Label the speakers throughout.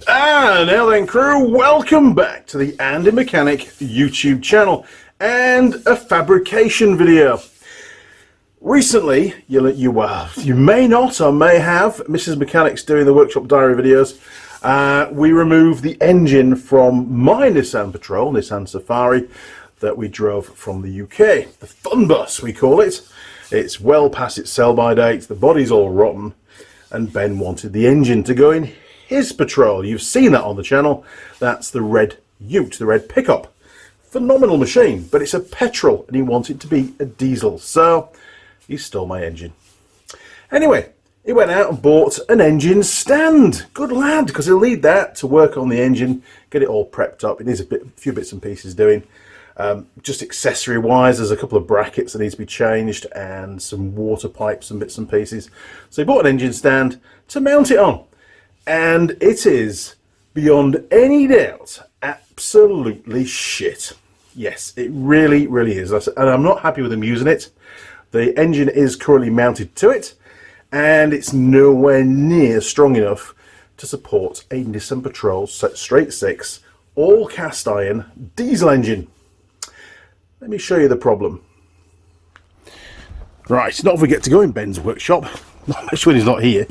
Speaker 1: And now then, crew, welcome back to the Andy Mechanic YouTube channel and a fabrication video. Recently, you may not or may have, Mrs. Mechanic's doing the workshop diary videos, we removed the engine from my Nissan Patrol, Nissan Safari, that we drove from the UK. The fun bus, we call it. It's well past its sell-by date, the body's all rotten, and Ben wanted the engine to go in his Patrol. You've seen that on the channel. That's the red Ute, the red pickup. Phenomenal machine, but it's a petrol and he wanted it to be a diesel, so he stole my engine. Anyway, he went out and bought an engine stand. Good lad, because he'll need that to work on the engine, get it all prepped up. It needs a few bits and pieces doing. Just accessory wise, there's a couple of brackets that need to be changed and some water pipes and bits and pieces. So he bought an engine stand to mount it on. And it is, beyond any doubt, absolutely shit. Yes, it really, really is. And I'm not happy with him using it. The engine is currently mounted to it, and it's nowhere near strong enough to support a Nissan Patrol straight six, all cast iron diesel engine. Let me show you the problem. Right, not if we get to go in Ben's workshop, especially when he's not here.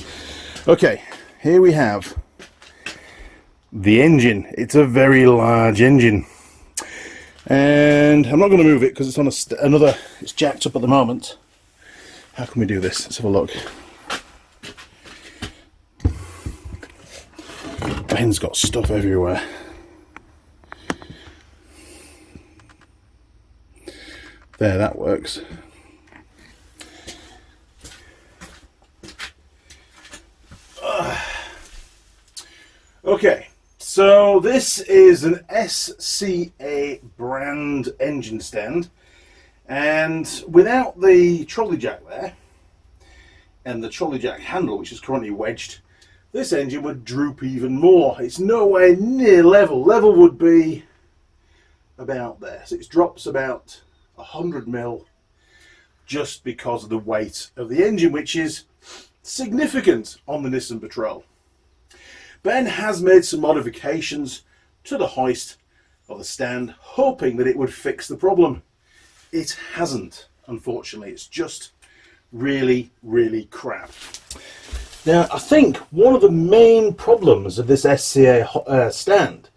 Speaker 1: Okay. Here we have the engine. It's a very large engine, and I'm not going to move it because it's on it's jacked up at the moment. How can we do this? Let's have a look. Ben's got stuff everywhere. There, that works. Okay, so this is an SCA brand engine stand, and without the trolley jack there and the trolley jack handle, which is currently wedged, this engine would droop even more. It's nowhere near level. Level would be about there, so it drops about 100 mil just because of the weight of the engine, which is significant on the Nissan Patrol. Ben has made some modifications to the hoist of the stand, hoping that it would fix the problem. It hasn't, unfortunately. It's just really, really crap. Now, I think one of the main problems of this SCA stand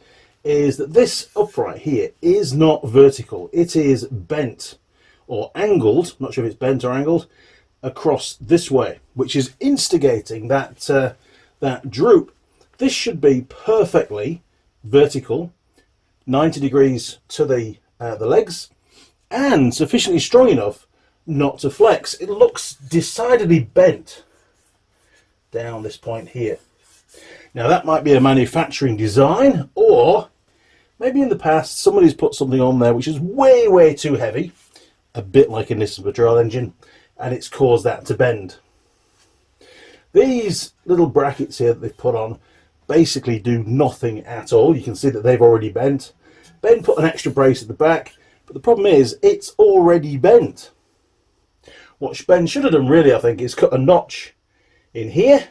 Speaker 1: is that this upright here is not vertical. It is bent or angled, not sure if it's bent or angled, across this way, which is instigating that droop. This should be perfectly vertical, 90 degrees to the legs, and sufficiently strong enough not to flex. It looks decidedly bent down this point here. Now that might be a manufacturing design, or maybe in the past somebody's put something on there which is way, way too heavy, a bit like a Nissan Patrol engine, and it's caused that to bend. These little brackets here that they've put on basically do nothing at all. You can see that they've already bent. Ben put an extra brace at the back, but the problem is it's already bent. What Ben should have done really, I think, is cut a notch in here,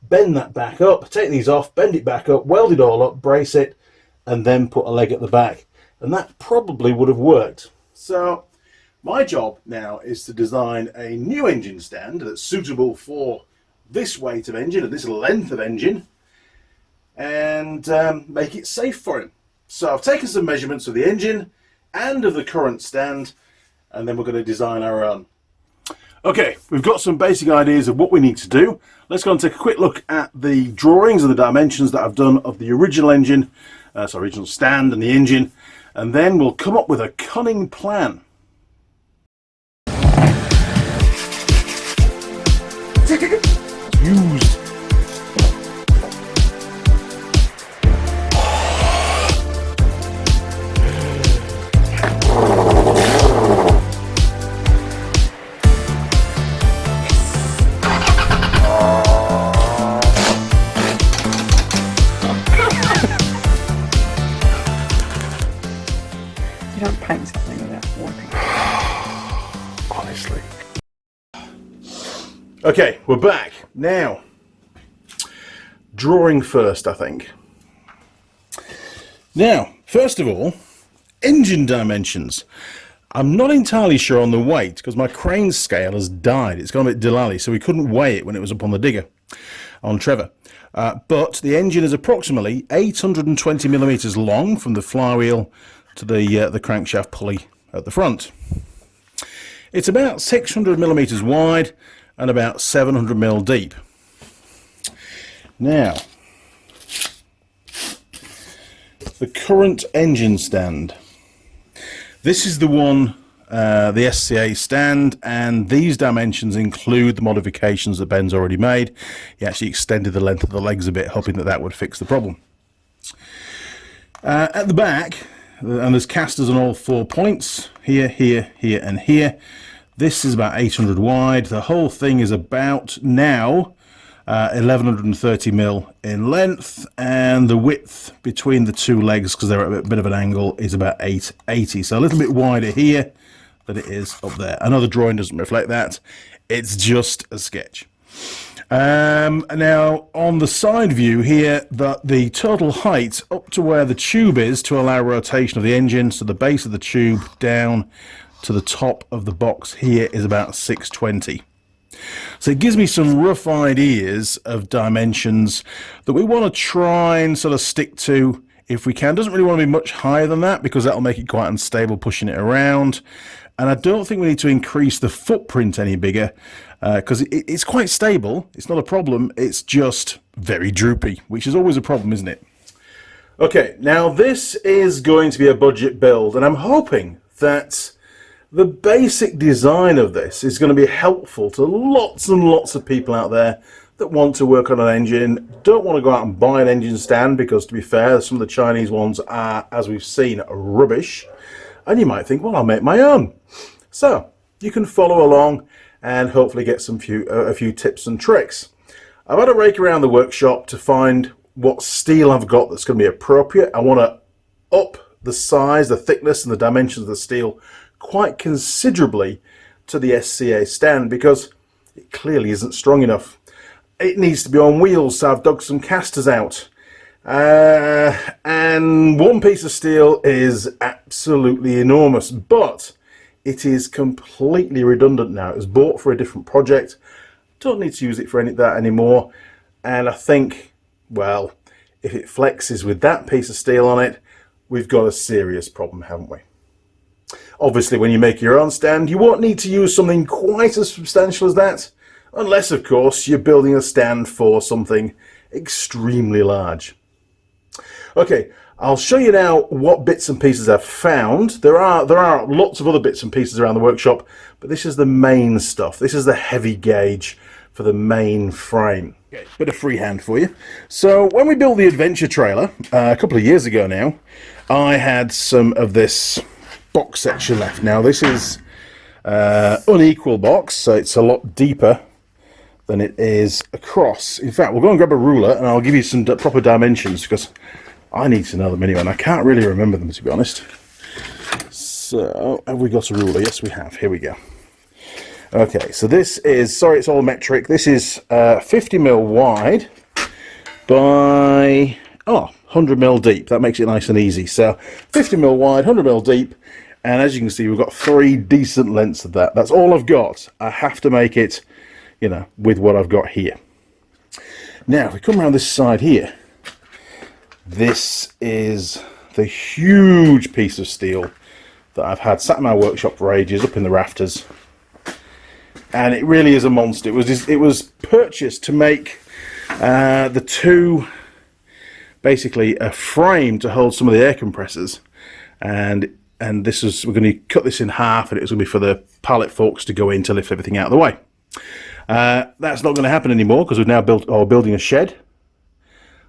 Speaker 1: bend that back up, take these off, bend it back up, weld it all up, brace it, and then put a leg at the back. And that probably would have worked. So my job now is to design a new engine stand that's suitable for this weight of engine and this length of engine, and make it safe for him. So I've taken some measurements of the engine and of the current stand, and then we're going to design our own. Okay, we've got some basic ideas of what we need to do. Let's go and take a quick look at the drawings and the dimensions that I've done of the original engine, original stand and the engine, and then we'll come up with a cunning plan. Used.
Speaker 2: You don't paint something without working.
Speaker 1: Honestly. Okay, we're back. Now, drawing first, I think. Now, first of all, engine dimensions. I'm not entirely sure on the weight because my crane scale has died. It's gone a bit dilally, so we couldn't weigh it when it was up on the digger, on Trevor. But the engine is approximately 820 millimeters long from the flywheel to the crankshaft pulley at the front. It's about 600 millimeters wide and about 700 mil deep. Now, the current engine stand. This is the one, the SCA stand, and these dimensions include the modifications that Ben's already made. He actually extended the length of the legs a bit, hoping that that would fix the problem. At the back, and there's casters on all 4 points, here, here, here, and here. This is about 800 wide. The whole thing is about now 1130 mil in length, and the width between the 2 legs, because they're at a bit of an angle, is about 880. So a little bit wider here than it is up there. I know the drawing doesn't reflect that. It's just a sketch. Now on the side view here, the total height up to where the tube is to allow rotation of the engine, so the base of the tube down to the top of the box here, is about 620. So it gives me some rough ideas of dimensions that we want to try and sort of stick to if we can. Doesn't really want to be much higher than that because that'll make it quite unstable pushing it around. And I don't think we need to increase the footprint any bigger because it's quite stable. It's not a problem. It's just very droopy, which is always a problem, isn't it? Okay, now this is going to be a budget build, and I'm hoping that the basic design of this is going to be helpful to lots and lots of people out there that want to work on an engine, don't want to go out and buy an engine stand because, to be fair, some of the Chinese ones are, as we've seen, rubbish. And you might think, well, I'll make my own. So you can follow along and hopefully get a few tips and tricks. I've had a rake around the workshop to find what steel I've got that's going to be appropriate. I want to up the size, the thickness, and the dimensions of the steel quite considerably to the SCA stand because it clearly isn't strong enough. It needs to be on wheels, so I've dug some casters out. And one piece of steel is absolutely enormous, but it is completely redundant now. It was bought for a different project. Don't need to use it for that anymore. And I think, well, if it flexes with that piece of steel on it, we've got a serious problem, haven't we? Obviously, when you make your own stand, you won't need to use something quite as substantial as that, unless, of course, you're building a stand for something extremely large. Okay, I'll show you now what bits and pieces I've found. There are lots of other bits and pieces around the workshop, but this is the main stuff. This is the heavy gauge for the main frame. Okay, bit of freehand for you. So when we built the adventure trailer a couple of years ago now, I had some of this box section left. Now this is unequal box, so it's a lot deeper than it is across. In fact, we'll go and grab a ruler and I'll give you some proper dimensions because I need to know them anyway and I can't really remember them, to be honest. So have we got a ruler? Yes, we have. Here we go. Okay, so this is, sorry, it's all metric. This is 50 mil wide by 100 mil deep. That makes it nice and easy. So 50 mil wide, 100 mil deep. And as you can see, we've got 3 decent lengths of that. That's all I've got. I have to make it, you know, with what I've got here. Now, if we come around this side here, this is the huge piece of steel that I've had sat in my workshop for ages, up in the rafters. And it really is a monster. It was purchased to make the two, basically a frame to hold some of the air compressors, and this is, we're going to cut this in half, and it was going to be for the pallet forks to go in to lift everything out of the way. That's not going to happen anymore because we've now building a shed,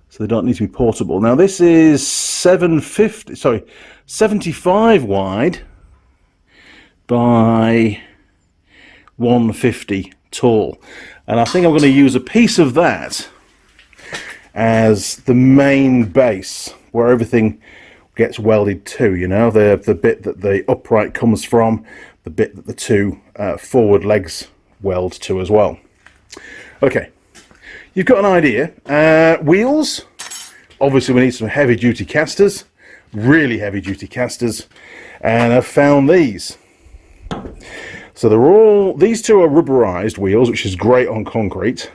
Speaker 1: so they don't need to be portable. Now this is 75 wide by 150 tall, and I think I'm going to use a piece of that as the main base where everything gets welded to, you know, the bit that the upright comes from, the bit that the two forward legs weld to as well. Okay, you've got an idea. Wheels, obviously we need some heavy duty casters, really heavy duty casters, and I've found these. So these two are rubberized wheels, which is great on concrete,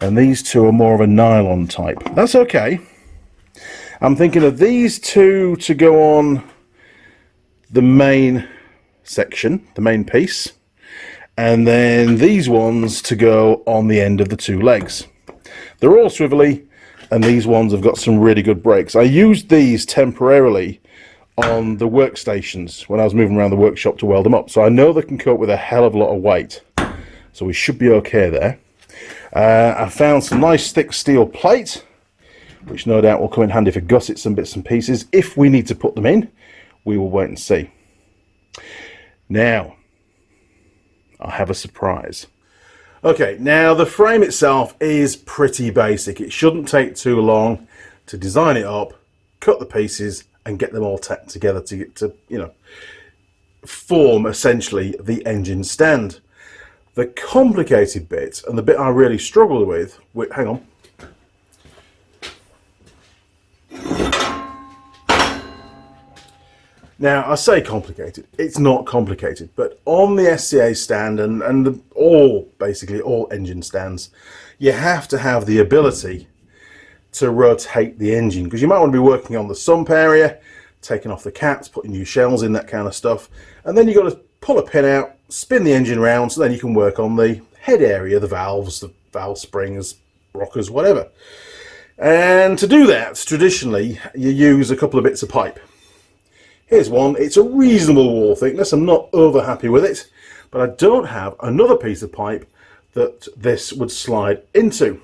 Speaker 1: and these two are more of a nylon type. That's okay. I'm thinking of these two to go on the main section, the main piece, and then these ones to go on the end of the two legs. They're all swivelly, and these ones have got some really good brakes. I used these temporarily on the workstations when I was moving around the workshop to weld them up, so I know they can cope with a hell of a lot of weight, so we should be okay there. I found some nice thick steel plate, which no doubt will come in handy for gussets and bits and pieces. If we need to put them in, we will wait and see. Now, I have a surprise. Okay, now the frame itself is pretty basic. It shouldn't take too long to design it up, cut the pieces, and get them all tacked together to you know, form essentially the engine stand. The complicated bit, and the bit I really struggled with, hang on. Now, I say complicated, it's not complicated, but on the SCA stand and basically all engine stands, you have to have the ability to rotate the engine, because you might want to be working on the sump area, taking off the caps, putting new shells in, that kind of stuff, and then you've got to pull a pin out, spin the engine around, so then you can work on the head area, the valves, the valve springs, rockers, whatever. And to do that, traditionally, you use a couple of bits of pipe. Here's one. It's a reasonable wall thickness. I'm not over happy with it, but I don't have another piece of pipe that this would slide into.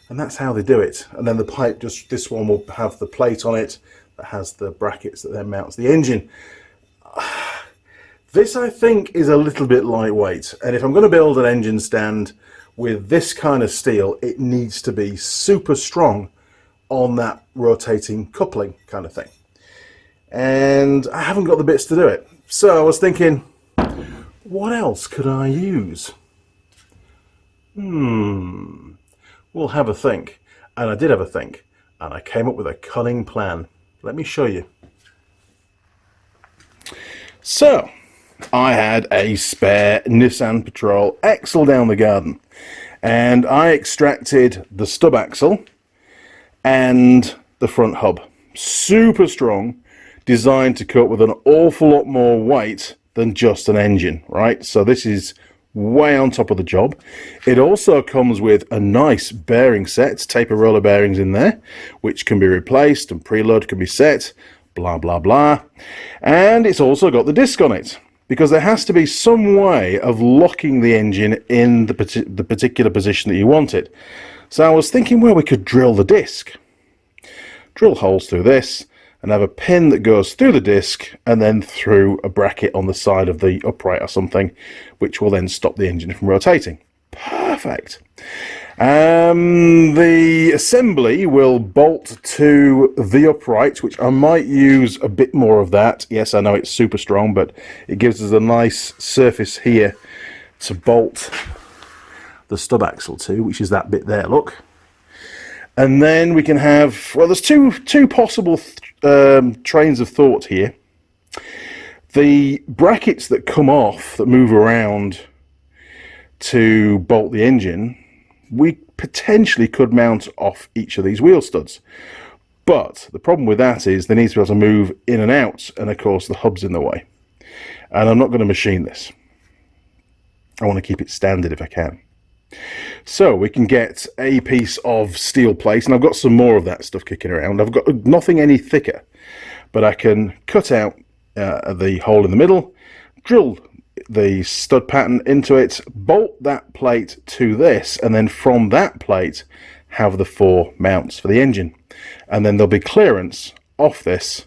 Speaker 1: And that's how they do it. And then the pipe, this one will have the plate on it that has the brackets that then mounts the engine. This, I think, is a little bit lightweight. And if I'm going to build an engine stand with this kind of steel, it needs to be super strong on that rotating coupling kind of thing. And I haven't got the bits to do it. So I was thinking, what else could I use? We'll have a think. And I did have a think, and I came up with a cunning plan. Let me show you. So I had a spare Nissan Patrol axle down the garden, and I extracted the stub axle and the front hub. Super strong, designed to cope with an awful lot more weight than just an engine, right? So this is way on top of the job. It also comes with a nice bearing set, taper roller bearings in there, which can be replaced, and preload can be set, blah blah blah. And it's also got the disc on it, because there has to be some way of locking the engine in the particular position that you want it. So I was thinking, well, we could drill the disc, drill holes through this, and have a pin that goes through the disc and then through a bracket on the side of the upright or something, which will then stop the engine from rotating. Perfect. The assembly will bolt to the upright, which I might use a bit more of that. Yes, I know it's super strong, but it gives us a nice surface here to bolt the stub axle to, which is that bit there, look. And then we can have, well, there's two possible trains of thought here. The brackets that come off, that move around to bolt the engine, we potentially could mount off each of these wheel studs. But the problem with that is they need to be able to move in and out, and of course the hub's in the way. And I'm not going to machine this. I want to keep it standard if I can. So we can get a piece of steel plate, and I've got some more of that stuff kicking around. I've got nothing any thicker, but I can cut out the hole in the middle, drill the stud pattern into it, bolt that plate to this, and then from that plate have the 4 mounts for the engine. And then there'll be clearance off this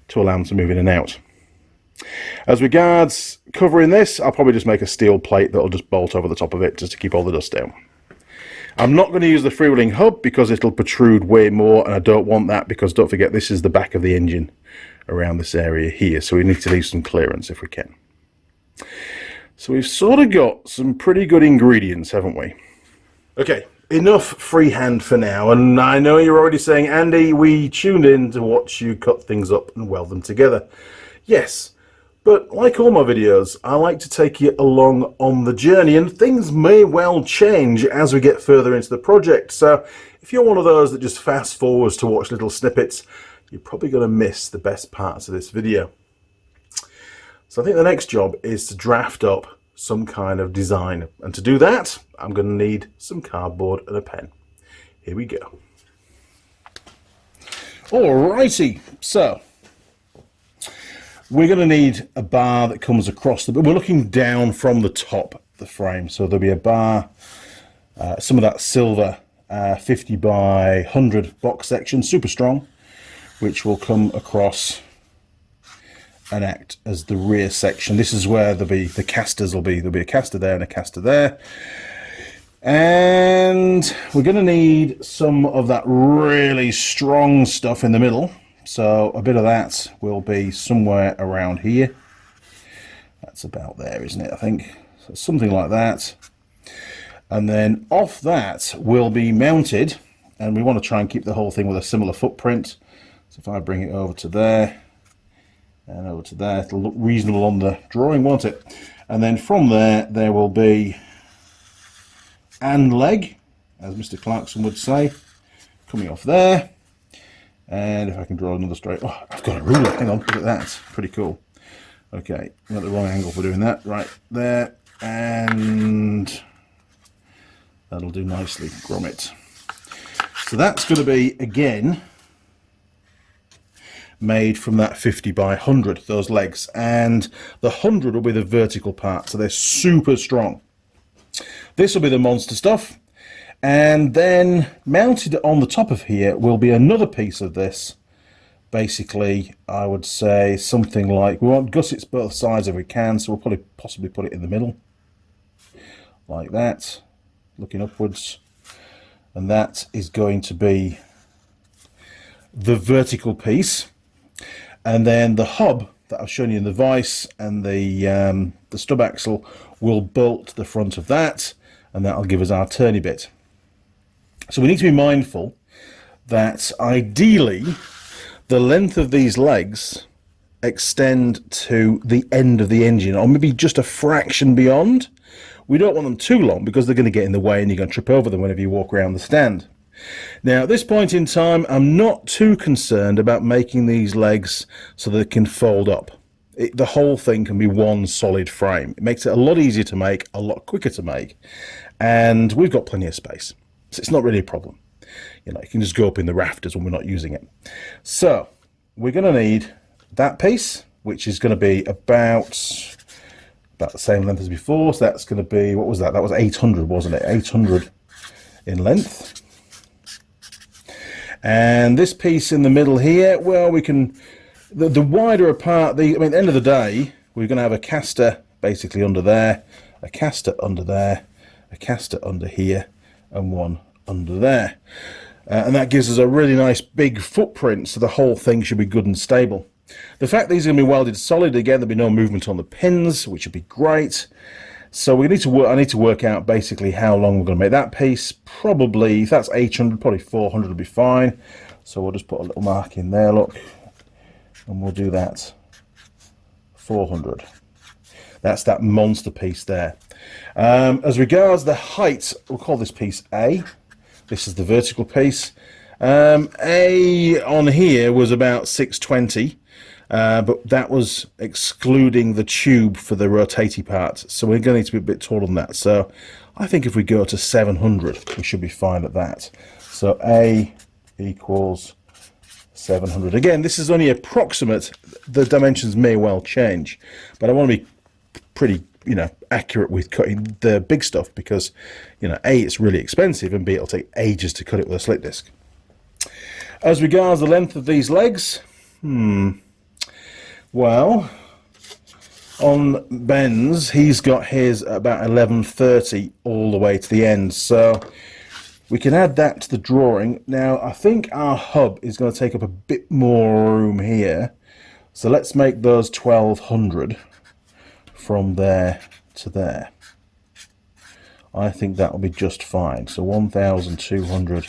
Speaker 1: to allow them to move in and out. As regards covering this, I'll probably just make a steel plate that'll just bolt over the top of it just to keep all the dust down. I'm not going to use the freewheeling hub because it'll protrude way more, and I don't want that, because don't forget this is the back of the engine around this area here, so we need to leave some clearance if we can. So we've sort of got some pretty good ingredients, haven't we? Okay, enough freehand for now, and I know you're already saying, Andy, we tuned in to watch you cut things up and weld them together. Yes, but like all my videos, I like to take you along on the journey, and things may well change as we get further into the project. So if you're one of those that just fast forwards to watch little snippets, you're probably going to miss the best parts of this video. So I think the next job is to draft up some kind of design, and to do that I'm going to need some cardboard and a pen. Here we go. Alrighty, so we're going to need a bar that comes across but we're looking down from the top of the frame, so there'll be a bar, some of that silver 50 by 100 box section, super strong, which will come across and act as the rear section. This is where the casters will be. There'll be a caster there and a caster there. And we're going to need some of that really strong stuff in the middle. So a bit of that will be somewhere around here. That's about there, isn't it? I think so, something like that. And then off that will be mounted, and we want to try and keep the whole thing with a similar footprint. So if I bring it over to there and over to there, it'll look reasonable on the drawing, won't it? And then from there, there will be an leg, as Mr. Clarkson would say, coming off there. And if I can draw another straight, oh, I've got a ruler, hang on, look at that, pretty cool. Okay, I'm at the wrong angle for doing that, right there, and that'll do nicely, grommet. So that's going to be, again, made from that 50 by 100, those legs, and the 100 will be the vertical part, so they're super strong. This will be the monster stuff, and then mounted on the top of here will be another piece of this. Basically, I would say something like, we want gussets both sides if we can, so we'll probably possibly put it in the middle, like that, looking upwards, and that is going to be the vertical piece. And then the hub that I've shown you in the vise and the stub axle will bolt to the front of that, and that'll give us our turny bit. So we need to be mindful that ideally the length of these legs extend to the end of the engine, or maybe just a fraction beyond. We don't want them too long because they're going to get in the way and you're going to trip over them whenever you walk around the stand. Now at this point in time, I'm not too concerned about making these legs so that they can fold up. The whole thing can be one solid frame. It makes it a lot easier to make, a lot quicker to make, and we've got plenty of space, so it's not really a problem. You know, you can just go up in the rafters when we're not using it. So we're going to need that piece, which is going to be about the same length as before. So that's going to be, what was that? That was 800, wasn't it? 800 in length. And this piece in the middle here, well, we can, the wider apart, I mean, at the end of the day, we're going to have a caster basically under there, a caster under there, a caster under here, and one under there. And that gives us a really nice big footprint, so the whole thing should be good and stable. The fact these are going to be welded solid, again, there'll be no movement on the pins, which would be great. So we need to work, I need to work out basically how long we're going to make that piece. Probably, if that's 800, probably 400 will be fine. So we'll just put a little mark in there, look, and we'll do that 400. That's that monster piece there. As regards the height, we'll call this piece A. This is the vertical piece. A on here was about 620. But that was excluding the tube for the rotating part, so we're going to need to be a bit taller than that. So I think if we go to 700, we should be fine at that. So A equals 700. Again, this is only approximate. The dimensions may well change, but I want to be pretty, you know, accurate with cutting the big stuff because, you know, A, it's really expensive, and B, it'll take ages to cut it with a slit disc. As regards the length of these legs, well, on Ben's, he's got his about 1130 all the way to the end, so we can add that to the drawing. Now, I think our hub is going to take up a bit more room here, so let's make those 1200 from there to there. I think that will be just fine. So 1,200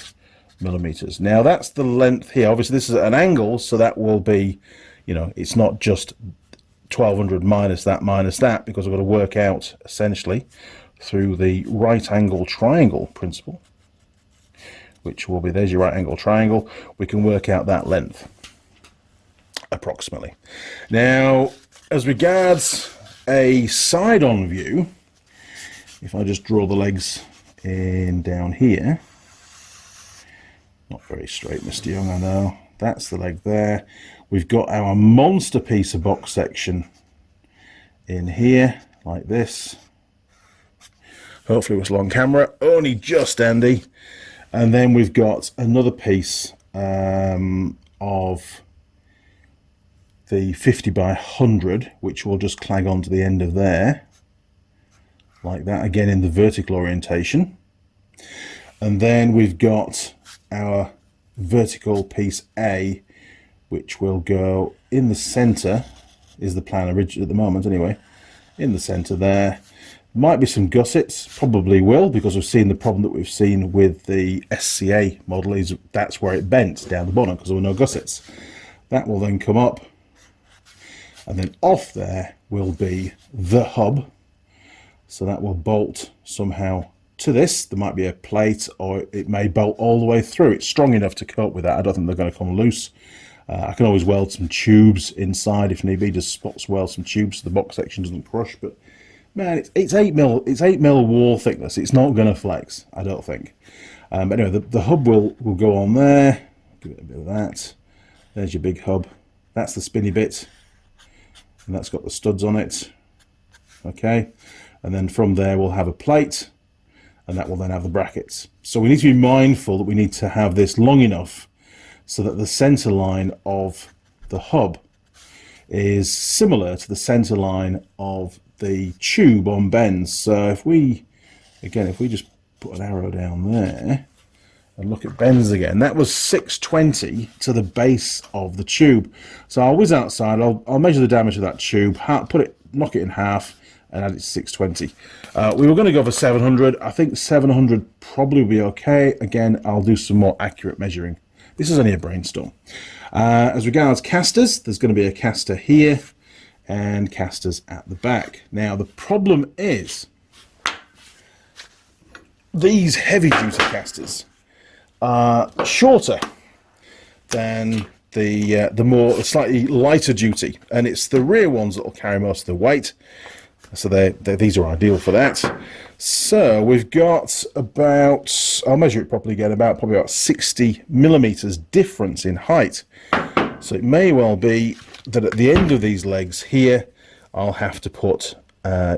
Speaker 1: millimeters. Now that's the length here. Obviously this is at an angle, so that will be, you know, it's not just 1,200 minus that, because I've got to work out essentially through the right angle triangle principle, which will be, there's your right angle triangle. We can work out that length approximately. Now, as regards a side-on view, if I just draw the legs in down here, not very straight, Mr. Young, I know. That's the leg there. We've got our monster piece of box section in here, like this. Hopefully it was long camera, only just Andy. And then we've got another piece of the 50 by 100, which will just clag onto the end of there, like that, again in the vertical orientation. And then we've got our vertical piece A, which will go in the center, is the plan originally at the moment anyway, in the center there. Might be some gussets, probably will, because we've seen the problem that we've seen with the SCA model is that's where it bent down the bottom because there were no gussets. That will then come up, and then off there will be the hub, so that will bolt somehow to this. There might be a plate, or it may bolt all the way through. It's strong enough to cope with that. I don't think they're going to come loose. I can always weld some tubes inside if need be, just spots weld some tubes so the box section doesn't crush. But man, it's 8mm wall thickness. It's not going to flex, I don't think. But anyway, the hub will go on there. Give it a bit of that. There's your big hub. That's the spinny bit, and that's got the studs on it. Okay, and then from there we'll have a plate, and that will then have the brackets. So we need to be mindful that we need to have this long enough so that the center line of the hub is similar to the center line of the tube on bends. So if we just put an arrow down there and look at bends again, that was 620 to the base of the tube. So I'll whiz outside, I'll measure the diameter of that tube, knock it in half, and add it to 620. We were going to go for 700. I think 700 probably will be okay. Again, I'll do some more accurate measuring. This is only a brainstorm. As regards casters, there's going to be a caster here and casters at the back. Now the problem is these heavy duty casters are shorter than the more slightly lighter duty, and it's the rear ones that will carry most of the weight. So these are ideal for that. So we've got about, I'll measure it properly again, probably about 60 millimeters difference in height. So it may well be that at the end of these legs here, I'll have to put,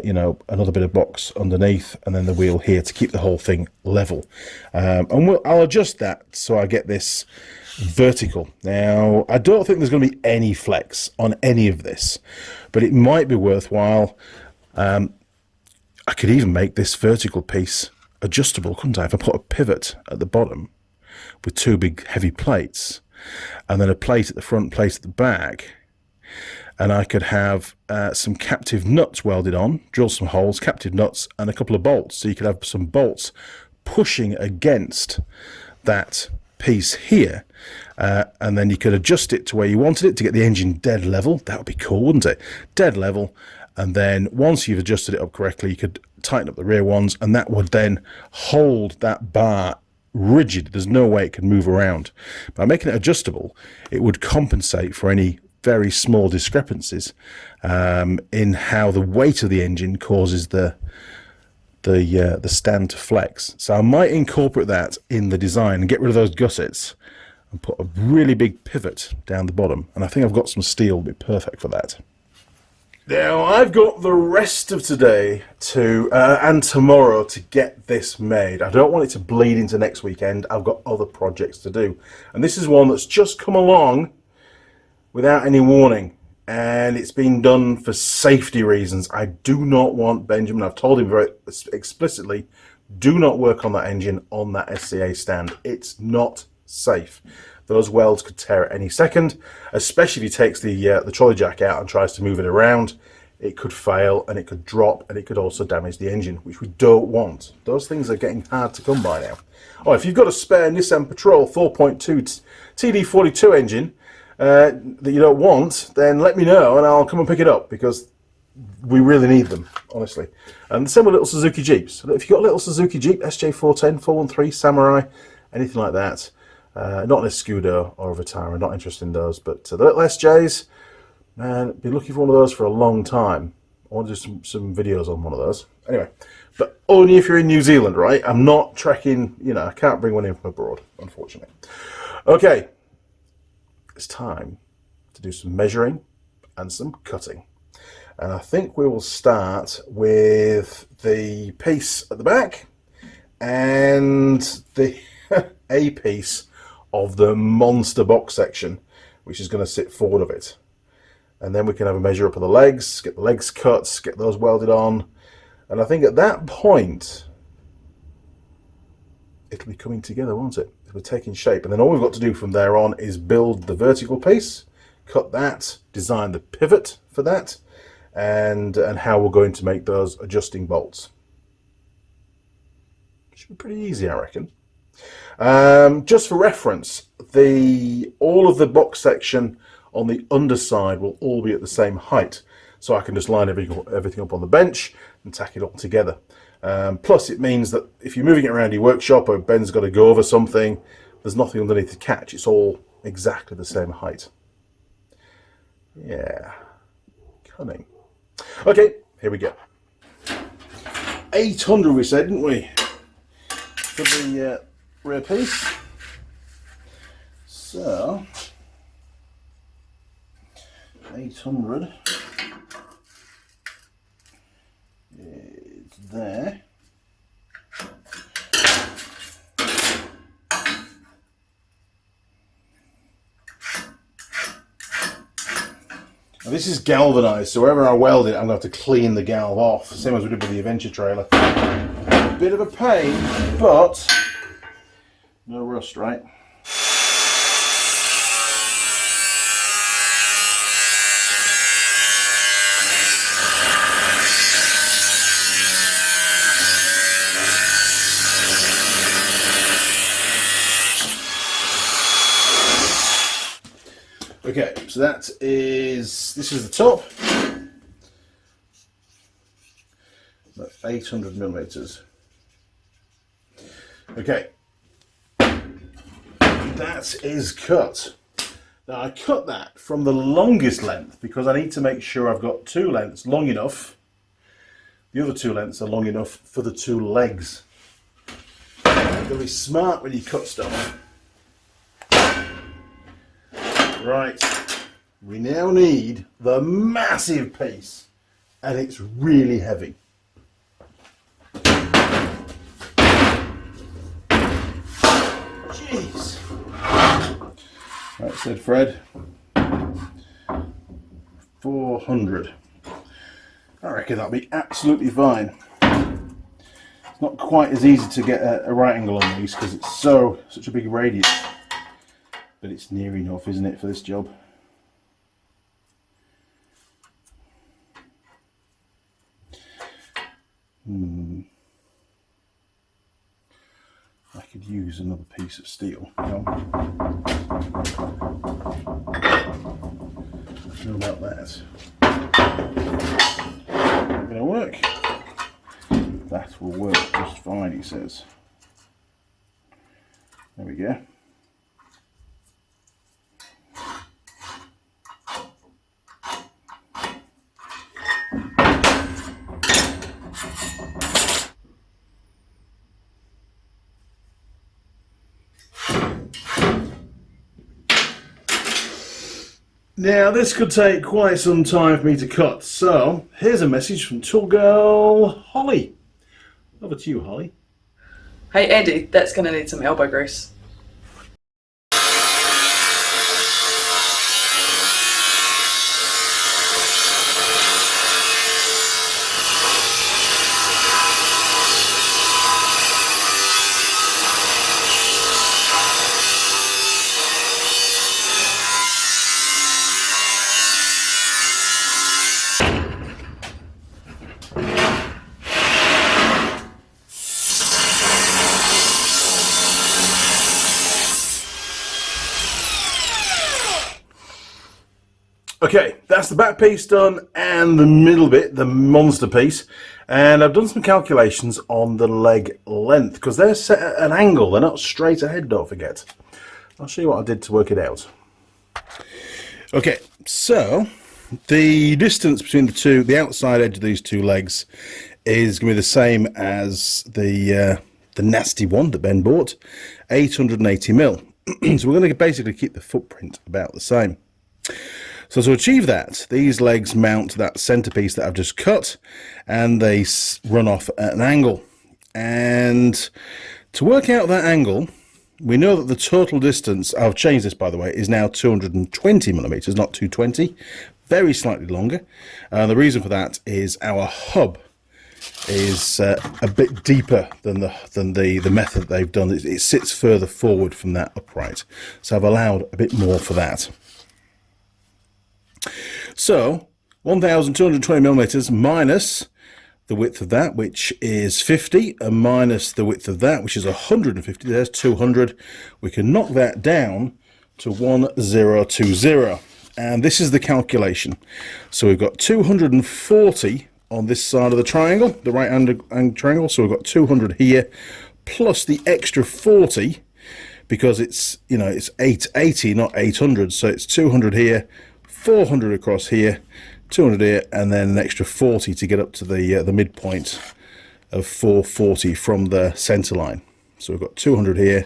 Speaker 1: you know, another bit of box underneath, and then the wheel here to keep the whole thing level. And I'll adjust that so I get this vertical. Now, I don't think there's going to be any flex on any of this, but it might be worthwhile. I could even make this vertical piece adjustable, couldn't I? If I put a pivot at the bottom with two big heavy plates, and then a plate at the front, plate at the back, and I could have some captive nuts welded on, drill some holes, captive nuts, and a couple of bolts. So you could have some bolts pushing against that piece here, and then you could adjust it to where you wanted it to get the engine dead level. That would be cool, wouldn't it? Dead level. And then once you've adjusted it up correctly, you could tighten up the rear ones, and that would then hold that bar rigid. There's no way it can move around. By making it adjustable, it would compensate for any very small discrepancies in how the weight of the engine causes the stand to flex. So I might incorporate that in the design and get rid of those gussets and put a really big pivot down the bottom. And I think I've got some steel will be perfect for that. Now, I've got the rest of today and tomorrow to get this made. I don't want it to bleed into next weekend. I've got other projects to do. And this is one that's just come along without any warning. And it's been done for safety reasons. I do not want Benjamin, I've told him very explicitly, do not work on that engine on that SCA stand. It's not safe. Those welds could tear at any second, especially if he takes the trolley jack out and tries to move it around. it could fail and it could drop and it could also damage the engine, which we don't want. Those things are getting hard to come by now. Oh, if you've got a spare Nissan Patrol 4.2 TD42 engine that you don't want, then let me know and I'll come and pick it up, because we really need them, honestly. And the same with little Suzuki Jeeps. If you've got a little Suzuki Jeep, SJ410, 413, Samurai, anything like that, not a Scudo or a Vitara, not interested in those, but the little SJs, man, been looking for one of those for a long time. I want to do some videos on one of those. Anyway, but only if you're in New Zealand, right? I'm not trekking, you know, I can't bring one in from abroad, unfortunately. Okay, it's time to do some measuring and some cutting. And I think we will start with the piece at the back and the A piece of the monster box section, which is going to sit forward of it. And then we can have a measure up of the legs, get the legs cut, get those welded on. And I think at that point, it'll be coming together, won't it? It'll be taking shape. And then all we've got to do from there on is build the vertical piece, cut that, design the pivot for that, and how we're going to make those adjusting bolts. Should be pretty easy, I reckon. Just for reference, all of the box section on the underside will all be at the same height, so I can just line everything up on the bench and tack it all together. Plus it means that if you're moving it around your workshop or Ben's got to go over something, there's nothing underneath to catch. It's all exactly the same height. Yeah, cunning. Okay, here we go. 800 we said, didn't we, for the rear piece? So 800 is there. Now this is galvanized, so wherever I weld it, I'm going to have to clean the galv off, same as we did with the Adventure trailer. A bit of a pain, but no rust, right? Okay, so this is the top. That's 800 millimeters. Okay, that is cut. Now I cut that from the longest length because I need to make sure I've got two lengths long enough. The other two lengths are long enough for the two legs. You've got to be smart when you cut stuff. Right, we now need the massive piece, and it's really heavy. Jeez. Right, said Fred. 400. I reckon that'll be absolutely fine. It's not quite as easy to get a right angle on these because it's such a big radius. But it's near enough, isn't it, for this job? I could use another piece of steel. No. Know about that. Not gonna work. That will work just fine, he says. There we go. Now this could take quite some time for me to cut, so here's a message from tool girl Holly. Over to you, Holly.
Speaker 2: Hey Andy, that's going to need some elbow grease.
Speaker 1: Okay, that's the back piece done and the middle bit, the monster piece. And I've done some calculations on the leg length because they're set at an angle. They're not straight ahead, don't forget. I'll show you what I did to work it out. Okay, so the distance between the outside edge of these two legs is going to be the same as the nasty one that Ben bought, 880 mil. So we're going to basically keep the footprint about the same. So to achieve that, these legs mount to that centerpiece that I've just cut, and they run off at an angle. And to work out that angle, we know that the total distance, I've changed this by the way, is now 220 millimeters, not 220, very slightly longer. The reason for that is our hub is a bit deeper than the method they've done. It sits further forward from that upright, so I've allowed a bit more for that. So 1,220 millimeters minus the width of that, which is 50, and minus the width of that, which is 150, there's 200. We can knock that down to 1020, and this is the calculation. So we've got 240 on this side of the triangle, the right hand triangle, so we've got 200 here, plus the extra 40, because it's, you know, it's 880, not 800, so it's 200 here, 400 across here, 200 here, and then an extra 40 to get up to the midpoint of 440 from the center line. So we've got 200 here,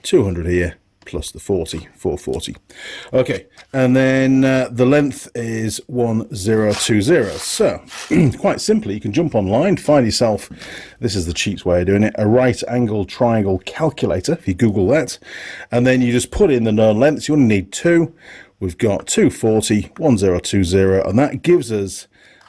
Speaker 1: 200 here, plus the 40, 440. Okay, and then the length is 1020. So quite simply, you can jump online, find yourself, this is the cheap way of doing it, a right angle triangle calculator, if you Google that, and then you just put in the known lengths. You only need two. We've got 240, 1020, and that gives us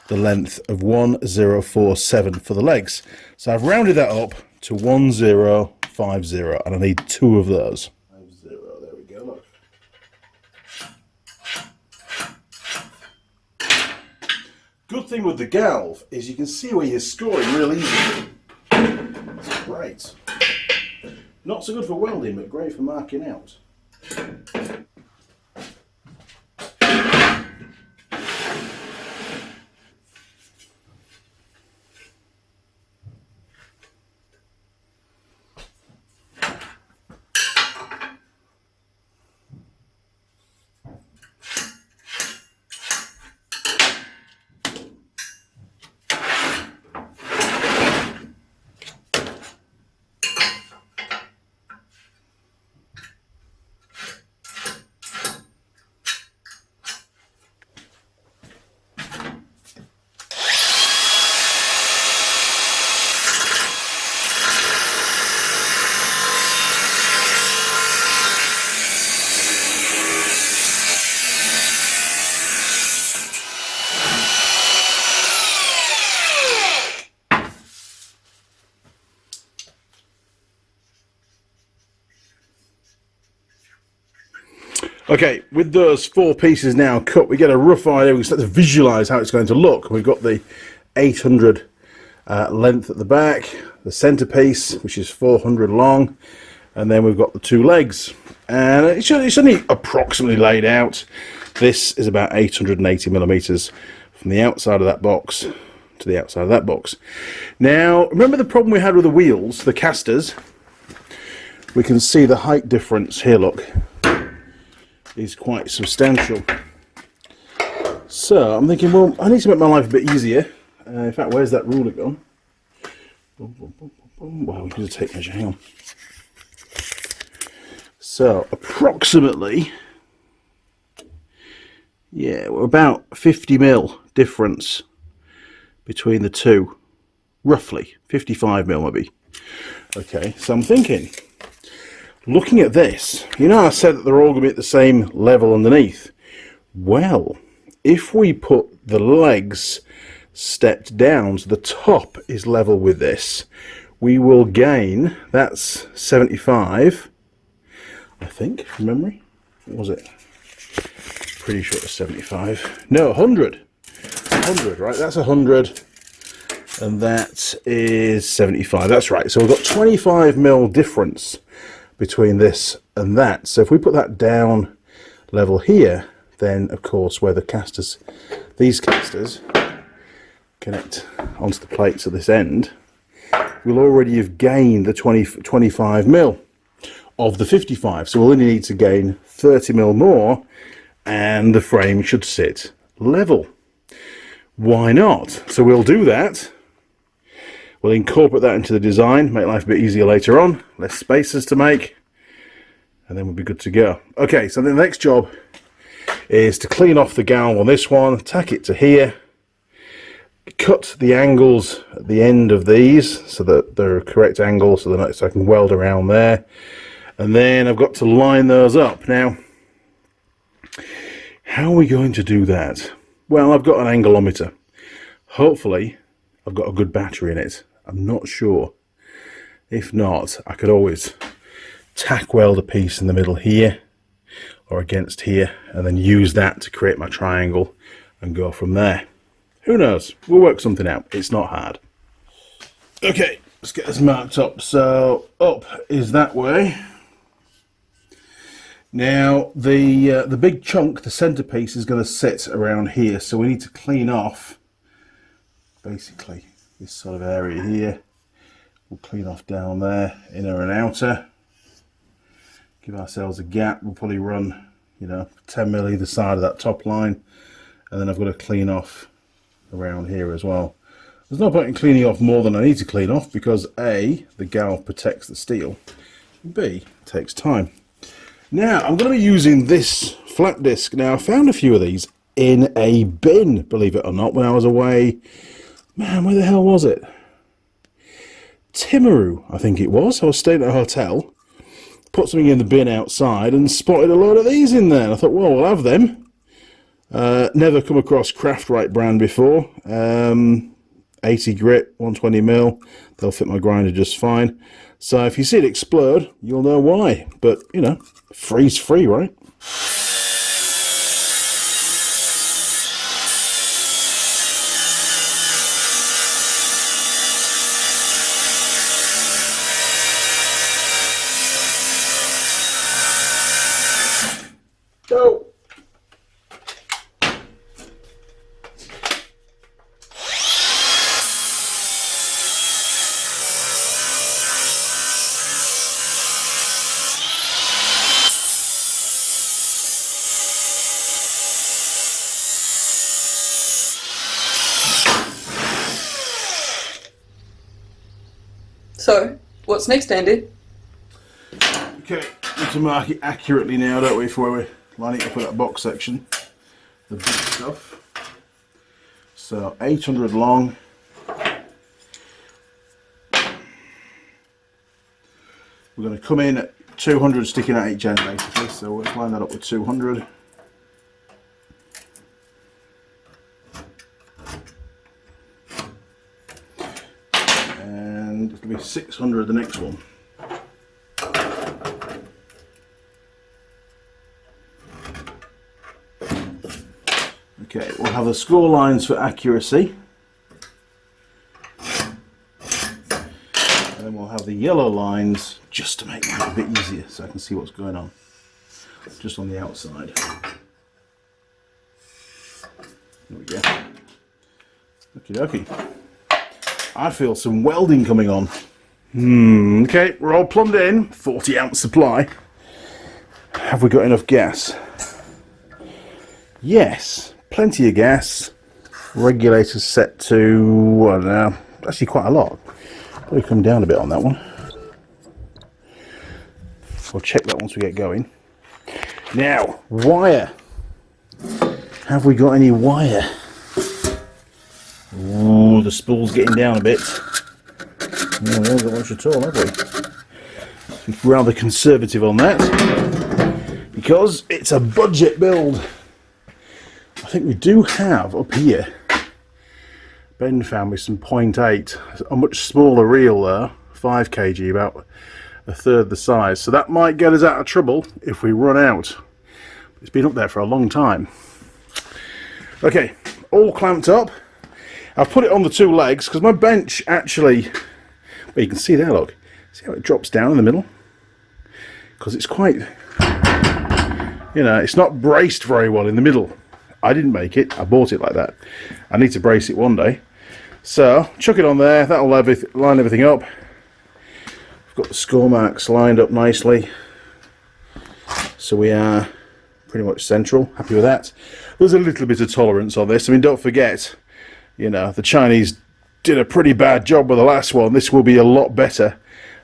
Speaker 1: the length of 1047 for the legs. So I've rounded that up to 1050, and I need two of those. 50, there we go, look. Good thing with the galv is you can see where you're scoring real easily. That's great. Not so good for welding, but great for marking out. Okay, with those four pieces now cut, we get a rough idea. We can start to visualize how it's going to look. We've got the 800 length at the back, the centerpiece, which is 400 long, and then we've got the two legs. And it's only approximately laid out. This is about 880 millimeters from the outside of that box to the outside of that box. Now, remember the problem we had with the wheels, the casters? We can see the height difference here, look, is quite substantial. So I'm thinking, well, I need to make my life a bit easier. In fact, where's that ruler gone? Well, we can just take measure, hang on. So approximately, yeah, we're about 50 mil difference between the two, roughly 55 mil maybe. Okay, so I'm thinking, looking at this, you know I said that they're all going to be at the same level underneath. Well, if we put the legs stepped down so the top is level with this, we will gain, that's 75, I think, from memory. What was it? Pretty sure it was 75. No, 100. 100, right? That's 100. And that is 75. That's right. So we've got 25 mil difference between this and that. So if we put that down level here, then of course where the casters, these casters, connect onto the plates at this end, we'll already have gained the 25 mil of the 55. So we'll only need to gain 30 mil more and the frame should sit level. Why not? So we'll do that. We'll incorporate that into the design, make life a bit easier later on, less spaces to make, and then we'll be good to go. Okay, so the next job is to clean off the galv on this one, tack it to here, cut the angles at the end of these so that they're correct angles so I can weld around there, and then I've got to line those up. Now, how are we going to do that? Well, I've got an angelometer. Hopefully I've got a good battery in it. I'm not sure. If not, I could always tack weld a piece in the middle here or against here and then use that to create my triangle and go from there. Who knows? We'll work something out. It's not hard. Okay, let's get this marked up. So up is that way. Now the big chunk, the centerpiece, is going to sit around here, so we need to clean off basically this sort of area here. We'll clean off down there, inner and outer. Give ourselves a gap. We'll probably run, 10 mil either side of that top line, and then I've got to clean off around here as well. There's no point in cleaning off more than I need to clean off because A, the galv protects the steel, and B, it takes time. Now I'm going to be using this flat disc. Now I found a few of these in a bin, believe it or not, when I was away. Man, where the hell was it? Timaru, I think it was. I was staying at a hotel, put something in the bin outside and spotted a load of these in there. And I thought, well, we'll have them. Never come across Craft-Rite brand before. 80 grit, 120 mil. They'll fit my grinder just fine. So if you see it explode, you'll know why. But, free's free, right? Go.
Speaker 2: So, what's next, Andy?
Speaker 1: Okay, we need to mark it accurately now, don't we, before we line it up with that box section. The big stuff. So 800 long. We're going to come in at 200 sticking at each end basically, so let's line that up with 200. And it'll be 600 the next one. Okay, we'll have the score lines for accuracy. And then we'll have the yellow lines just to make life a bit easier so I can see what's going on. Just on the outside. There we go. Okie dokie. I feel some welding coming on. Okay, we're all plumbed in. 40 ounce supply. Have we got enough gas? Yes, plenty of gas. Regulators set to, I don't know, actually quite a lot. Probably come down a bit on that one. We'll check that once we get going. Now, wire. Have we got any wire? Ooh, the spool's getting down a bit. No, we haven't got much at all, have we? We're rather conservative on that because it's a budget build. I think we do have up here, Ben found me some 0.8, a much smaller reel there, 5 kg, about a third the size. So that might get us out of trouble if we run out. It's been up there for a long time. Okay, all clamped up. I've put it on the two legs because my bench actually, well, you can see there, look. See how it drops down in the middle? Because it's quite You know, it's not braced very well in the middle. I didn't make it, I bought it like that. I need to brace it one day. So, chuck it on there, that'll line everything up. I've got the score marks lined up nicely. So we are pretty much central, happy with that. There's a little bit of tolerance on this. I mean, don't forget, you know, the Chinese did a pretty bad job with the last one. This will be a lot better.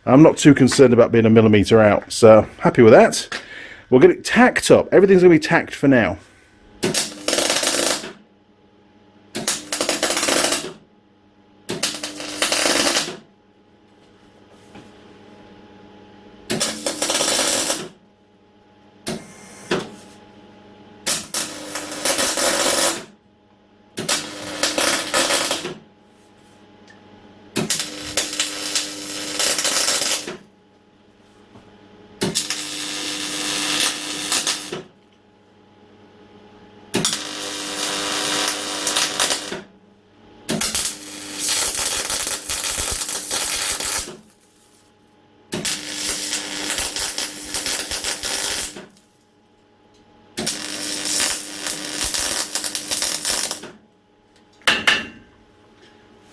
Speaker 1: I'm not too concerned about being a millimetre out, so happy with that. We'll get it tacked up. Everything's going to be tacked for now.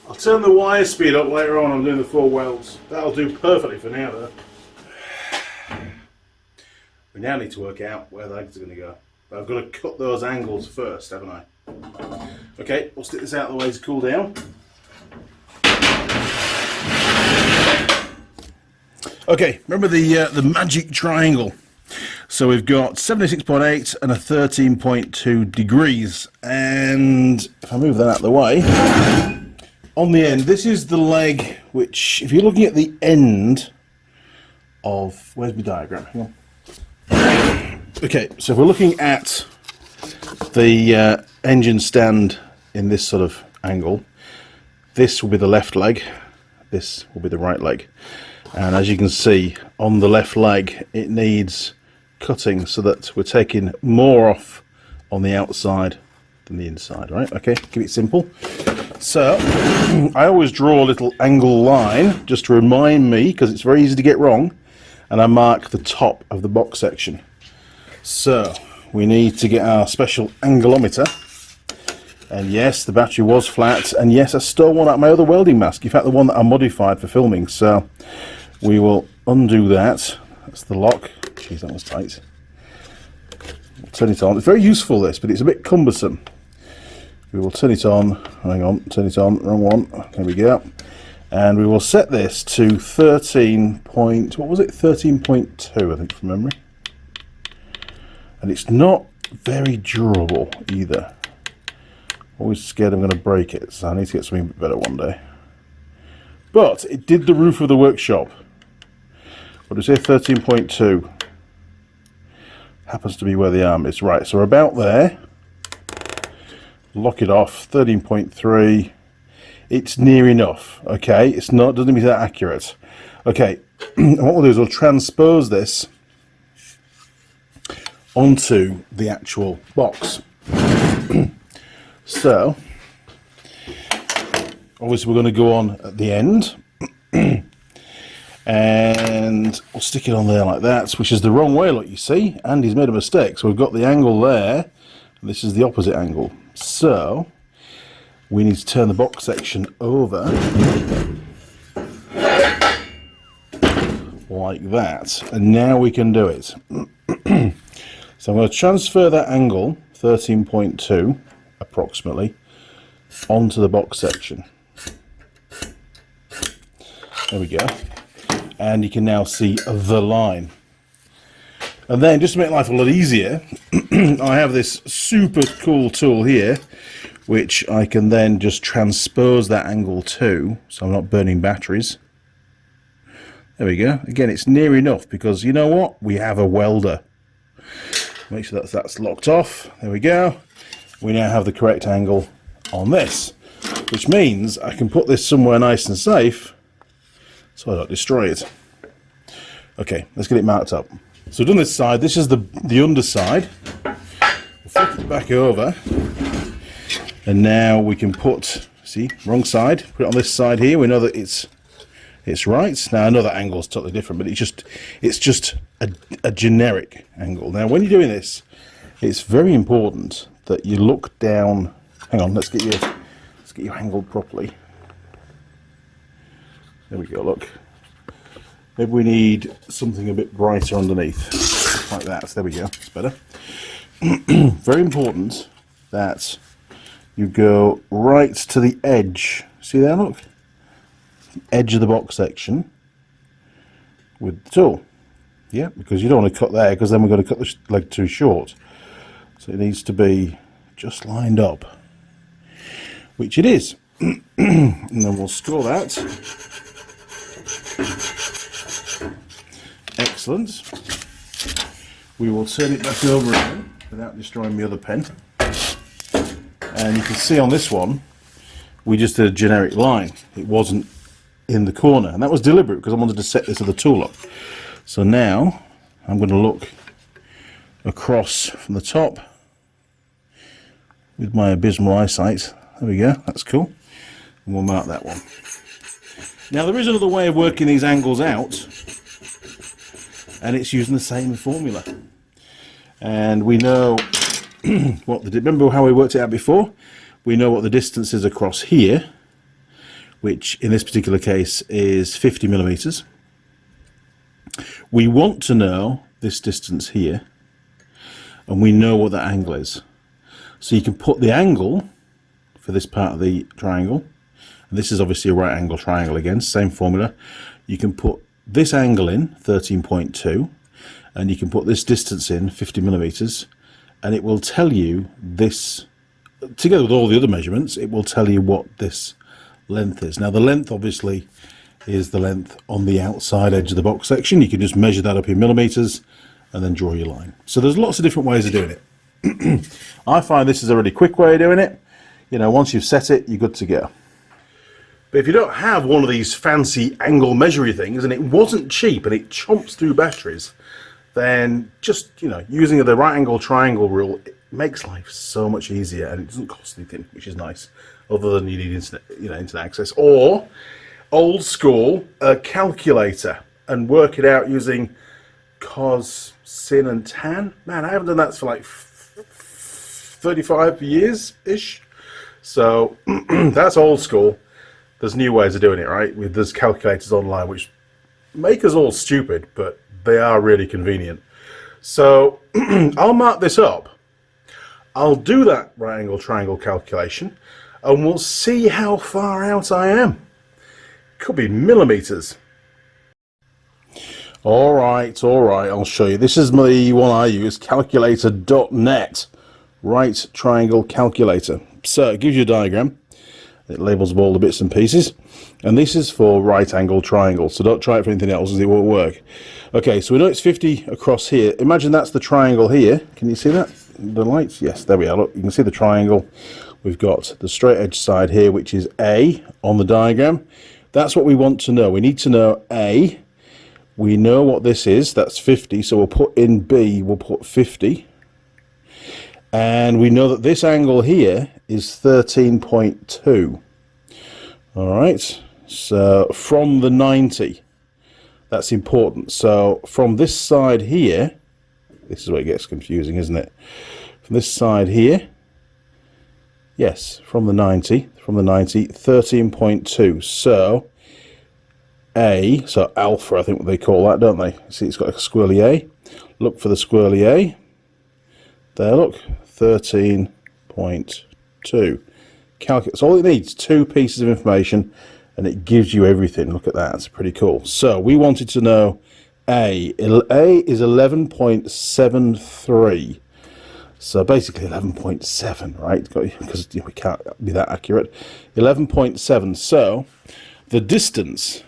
Speaker 1: I'll turn the wire speed up later on. I'm doing the 4 welds. That'll do perfectly for now though. We now need to work out where the legs are going to go. But I've got to cut those angles first, haven't I? Okay, we'll stick this out of the way to cool down. Okay, remember the magic triangle. So we've got 76.8 and a 13.2 degrees. And if I move that out of the way, on the end, this is the leg which, if you're looking at the end of, where's my diagram? Hang on. Okay, so if we're looking at the engine stand in this sort of angle, this will be the left leg, this will be the right leg. And as you can see, on the left leg, it needs cutting so that we're taking more off on the outside than the inside, right? Okay, keep it simple. So, I always draw a little angle line just to remind me, because it's very easy to get wrong, and I mark the top of the box section. So, we need to get our special angulometer, and yes, the battery was flat, and yes, I stole one out of my other welding mask, in fact the one that I modified for filming, so we will undo that. That's the lock. Jeez, that was tight. We'll turn it on. It's very useful this, but it's a bit cumbersome. We will turn it on, hang on, turn it on, wrong one, there we go. And we will set this to 13.2, I think, from memory. And it's not very durable either. Always scared I'm going to break it, so I need to get something better one day. But it did the roof of the workshop. What do we say, 13.2? Happens to be where the arm is. Right, so we're about there. Lock it off, 13.3. It's near enough, okay? It's not, doesn't mean that accurate. Okay, and what we'll do is we'll transpose this onto the actual box. So, obviously we're going to go on at the end. And we'll stick it on there like that, which is the wrong way, look, you see. Andy's made a mistake, so we've got the angle there. And this is the opposite angle. So, we need to turn the box section over like that, and now we can do it. So I'm going to transfer that angle, 13.2 approximately, onto the box section. There we go. And you can now see the line. And then, just to make life a lot easier, I have this super cool tool here, which I can then just transpose that angle to, so I'm not burning batteries. There we go. Again, it's near enough, because you know what? We have a welder. Make sure that's locked off. There we go. We now have the correct angle on this, which means I can put this somewhere nice and safe, so I don't destroy it. Okay, let's get it marked up. So we've done this side. This is the underside. We'll flip it back over, and now we can put, see, wrong side, put it on this side here. We know that it's it's right. Now I know that angle is totally different, but it's just a generic angle. Now when you're doing this, it's very important that you look down. Hang on, let's get you angled properly. There we go, look. Maybe we need something a bit brighter underneath, like that. So there we go, it's better. Very important that you go right to the edge. See there, look? The edge of the box section with the tool. Yeah, because you don't want to cut there, because then we're going to cut the leg too short. So it needs to be just lined up, which it is. And then we'll score that. Excellent. We will turn it back over again without destroying the other pen. And you can see on this one, we just did a generic line. It wasn't in the corner, and that was deliberate because I wanted to set this to the tool up. So now I'm going to look across from the top with my abysmal eyesight. There we go, that's cool. And we'll mark that one. Now there is another way of working these angles out, and it's using the same formula. And we know what remember how we worked it out before? We know what the distance is across here, which in this particular case is 50 millimeters. We want to know this distance here, and we know what that angle is. So you can put the angle for this part of the triangle, and this is obviously a right angle triangle again, same formula. You can put this angle in, 13.2, and you can put this distance in, 50 millimeters, and it will tell you this, together with all the other measurements, it will tell you what this length is. Now the length obviously is the length on the outside edge of the box section. You can just measure that up in millimeters and then draw your line. So there's lots of different ways of doing it. I find this is a really quick way of doing it. You know, once you've set it, you're good to go. But if you don't have one of these fancy angle measuring things, and it wasn't cheap and it chomps through batteries, then just, you know, using the right angle triangle rule, it makes life so much easier, and it doesn't cost anything, which is nice, other than you need internet access, or old school a calculator and work it out using cos, sin and tan. Man, I haven't done that for like 35 years ish, so that's old school. There's new ways of doing it, right? There's calculators online which make us all stupid, but they are really convenient. So I'll mark this up. I'll do that right angle triangle calculation, and we'll see how far out I am. Could be millimeters. All right, I'll show you. This is the one I use, calculator.net, right triangle calculator. So it gives you a diagram. It labels all the bits and pieces, and this is for right angle triangle, so don't try it for anything else as it won't work. Okay, so we know it's 50 across here. Imagine that's the triangle here. Can you see that? The lights? Yes, there we are. Look, you can see the triangle. We've got the straight edge side here, which is A on the diagram. That's what we want to know. We need to know A. We know what this is. That's 50, so we'll put in B, we'll put 50. And we know that this angle here is 13.2. All right, so from the 90, that's important. So from this side here, this is where it gets confusing, isn't it? From this side here, yes, from the 90, 13.2. So A, so alpha, I think what they call that, don't they? See, it's got a squirrely A. Look for the squirrely A. There, look, 13.2. Calculate. So all it needs, 2 pieces of information, and it gives you everything. Look at that. It's pretty cool. So we wanted to know A. A is 11.73. So basically 11.7, right? Because we can't be that accurate. 11.7. So the distance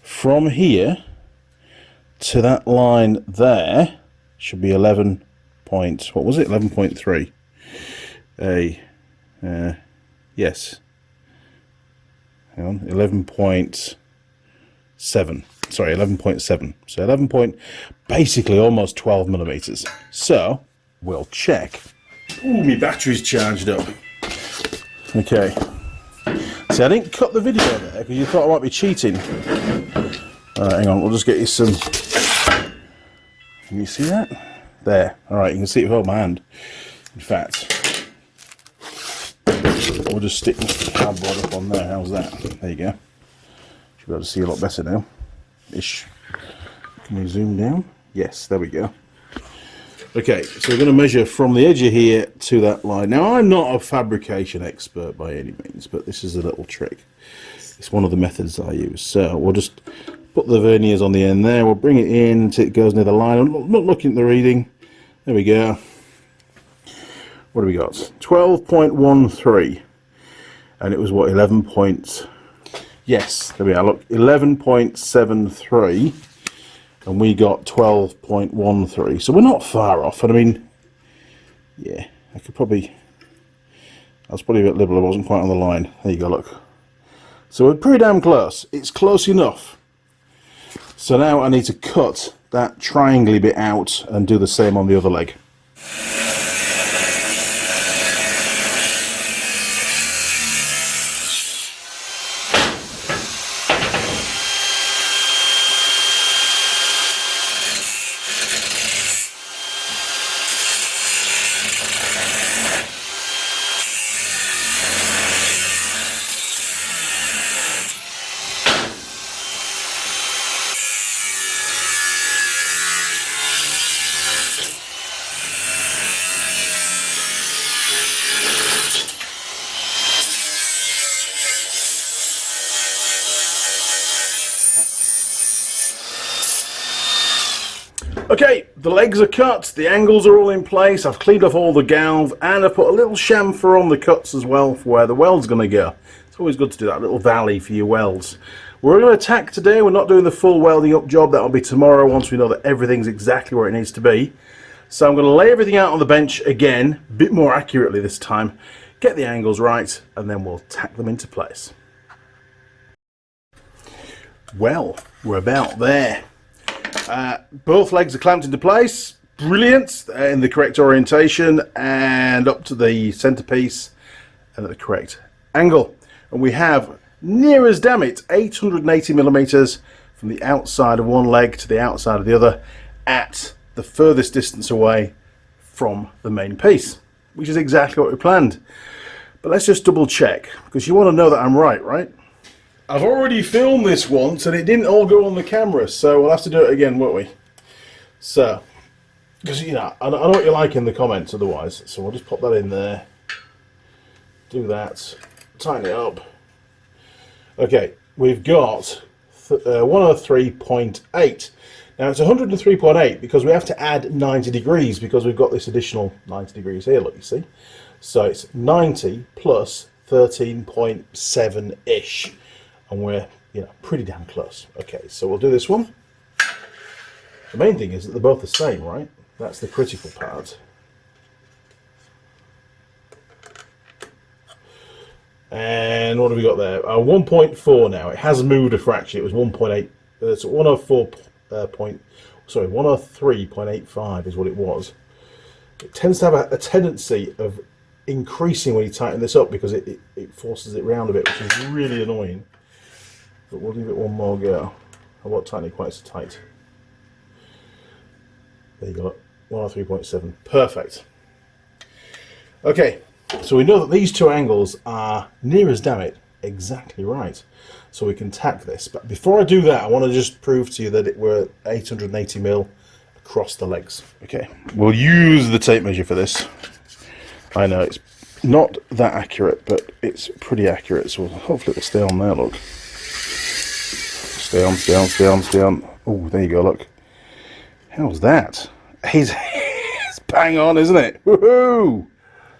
Speaker 1: from here to that line there should be 11 point, what was it? 11.3. Yes. Hang on, 11.7. Sorry, 11.7. So 11 point, basically almost 12 millimeters. So we'll check. Ooh, my battery's charged up. Okay. See, I didn't cut the video there because you thought I might be cheating. Alright, hang on, we'll just get you some... Can you see that? There. Alright, you can see it with my hand. In fact, we'll just stick the cardboard up on there. How's that? There you go. Should be able to see a lot better now. Ish. Can we zoom down? Yes, there we go. Okay, so we're going to measure from the edge of here to that line. Now, I'm not a fabrication expert by any means, but this is a little trick. It's one of the methods that I use. So we'll just put the verniers on the end there. We'll bring it in until it goes near the line. I'm not looking at the reading. There we go. What do we got? 12.13. And it was what, 11 points? Yes, there we are. Look, 11.73. And we got 12.13. So we're not far off. And I mean, yeah, I was probably a bit liberal. I wasn't quite on the line. There you go, look. So we're pretty damn close. It's close enough. So now I need to cut that triangle bit out and do the same on the other leg. Okay, the legs are cut, the angles are all in place, I've cleaned off all the galv, and I've put a little chamfer on the cuts as well for where the weld's going to go. It's always good to do that, little valley for your welds. We're going to tack today. We're not doing the full welding up job. That'll be tomorrow once we know that everything's exactly where it needs to be. So I'm going to lay everything out on the bench again, a bit more accurately this time, get the angles right, and then we'll tack them into place. Well, we're about there. Both legs are clamped into place, brilliant, in the correct orientation and up to the centerpiece and at the correct angle. And we have, near as damn it, 880 millimeters from the outside of one leg to the outside of the other at the furthest distance away from the main piece, which is exactly what we planned. But let's just double check, because you want to know that I'm right, right? I've already filmed this once and it didn't all go on the camera, so we'll have to do it again, won't we? So, because you know, I know what you like in the comments otherwise, so we'll just pop that in there, do that, tighten it up. Okay, we've got 103.8. Now it's 103.8 because we have to add 90 degrees because we've got this additional 90 degrees here, look, you see. So it's 90 plus 13.7-ish. And we're, you know, pretty damn close. Okay, so we'll do this one. The main thing is that they're both the same, right? That's the critical part. And what have we got there? 1.4 now. It has moved a fraction. It was 1.8. It's 103.85 is what it was. It tends to have a tendency of increasing when you tighten this up because it forces it round a bit, which is really annoying. But we'll give it one more go. I won't tighten it quite so tight. There you go, 103.7. Perfect. Okay, so we know that these two angles are near as damn it exactly right. So we can tack this. But before I do that, I want to just prove to you that we're 880 mil across the legs. Okay, we'll use the tape measure for this. I know it's not that accurate, but it's pretty accurate. So hopefully it'll stay on there, look. Stay on, stay on, stay on, stay on. Oh, there you go, look. How's that? It's bang on, isn't it? Woohoo!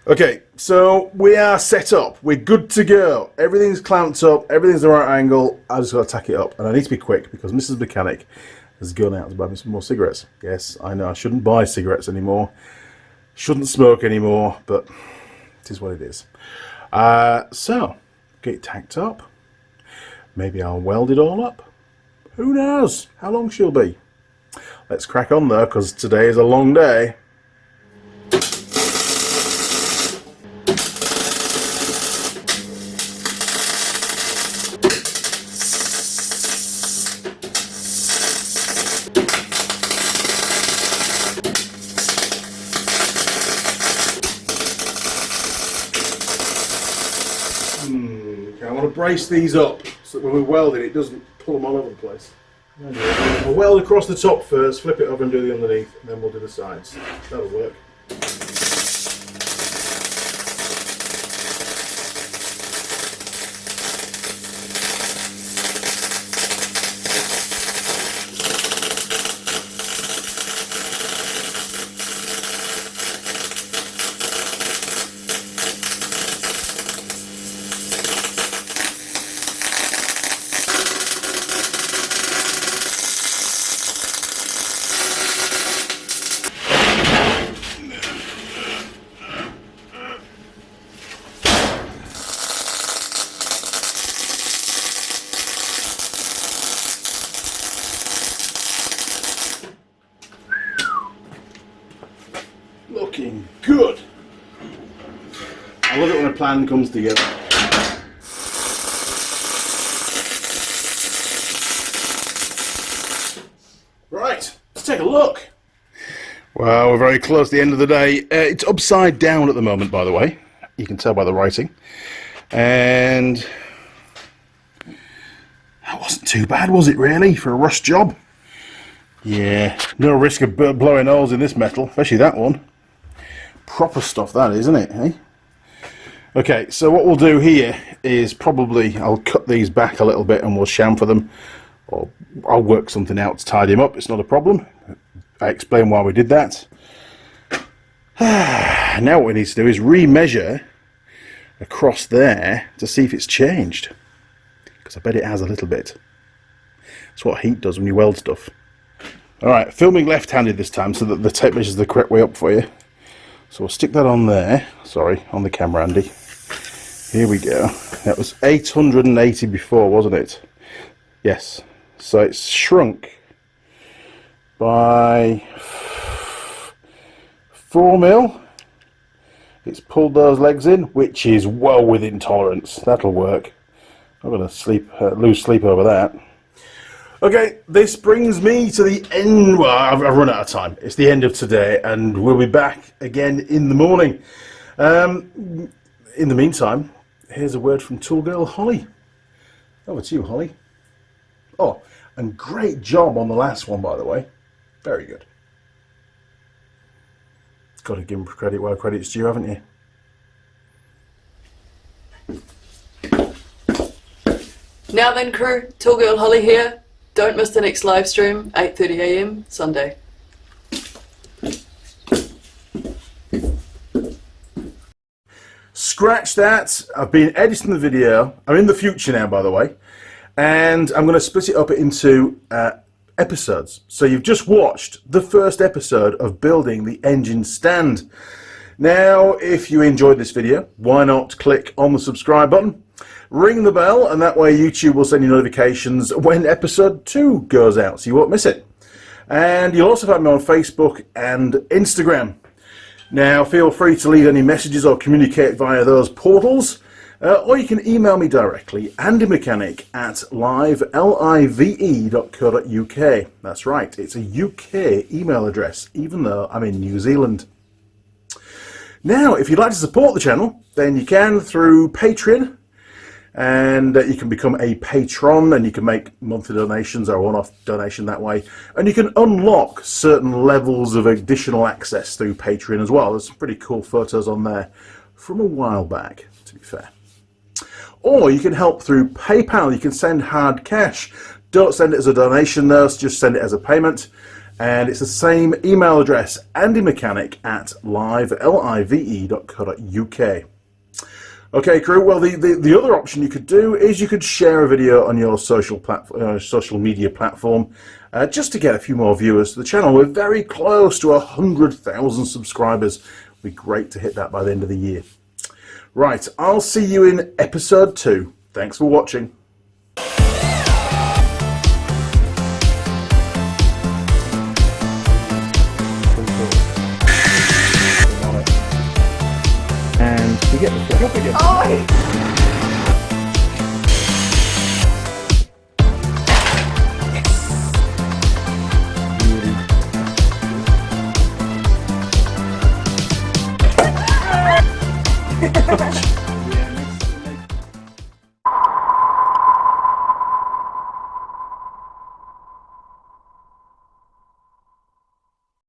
Speaker 1: Okay, so we are set up. We're good to go. Everything's clamped up. Everything's the right angle. I just got to tack it up. And I need to be quick because Mrs. Mechanic has gone out to buy me some more cigarettes. Yes, I know I shouldn't buy cigarettes anymore. Shouldn't smoke anymore, but it is what it is. So, get it tacked up. Maybe I'll weld it all up. Who knows how long she'll be. Let's crack on though, because today is a long day. brace these up so that when we weld it, it doesn't pull them all over the place. I'll weld across the top first, flip it over and do the underneath, and then we'll do the sides. That'll work. Looking good. I love it when a plan comes together. Right, let's take a look. Well, we're very close to the end of the day. It's upside down at the moment, by the way. You can tell by the writing. And that wasn't too bad, was it really, for a rush job? Yeah, no risk of blowing holes in this metal, especially that one. Proper stuff that is, isn't it, eh? Okay, so what we'll do here is probably I'll cut these back a little bit and we'll chamfer them, or I'll work something out to tidy them up. It's not a problem. I explain why we did that. Now what we need to do is remeasure across there to see if it's changed, because I bet it has a little bit. That's what heat does when you weld stuff. Alright, filming left-handed this time so that the tape measures the correct way up for you. So we'll stick that on there. Sorry, on the camera, Andy. Here we go. That was 880 before, wasn't it? Yes. So it's shrunk by 4 mil. It's pulled those legs in, which is well within tolerance. That'll work. I'm going to lose sleep over that. Okay, this brings me to the end. Well, I've run out of time. It's the end of today, and we'll be back again in the morning. In the meantime, here's a word from Tool Girl Holly. Over to you, Holly. Oh, and great job on the last one, by the way. Very good. Got to give him credit where credit's due, haven't you?
Speaker 2: Now then, crew, Tool Girl Holly here. Don't miss the next live stream, 8:30 AM Sunday.
Speaker 1: Scratch that. I've been editing the video. I'm in the future now, by the way, and I'm going to split it up into episodes. So you've just watched the first episode of building the engine stand. Now, if you enjoyed this video, why not click on the subscribe button? Ring the bell, and that way YouTube will send you notifications when episode 2 goes out, so you won't miss it. And you'll also find me on Facebook and Instagram. Now, feel free to leave any messages or communicate via those portals, or you can email me directly, andymechanic@live.co.uk. That's right, it's a UK email address, even though I'm in New Zealand. Now, if you'd like to support the channel, then you can through Patreon. And you can become a patron, and you can make monthly donations or a one-off donation that way, and you can unlock certain levels of additional access through Patreon as well. There's some pretty cool photos on there from a while back, to be fair. Or you can help through PayPal. You can send hard cash. Don't send it as a donation though, just send it as a payment, and it's the same email address, andymechanic@live.co.uk. Okay, crew. Well, the other option you could do is you could share a video on your social media platform, just to get a few more viewers to the channel. We're very close to 100,000 subscribers. It'd be great to hit that by the end of the year. Right, I'll see you in episode 2. Thanks for watching. And you get the thing up again.
Speaker 2: Oh!
Speaker 1: Ha ha ha!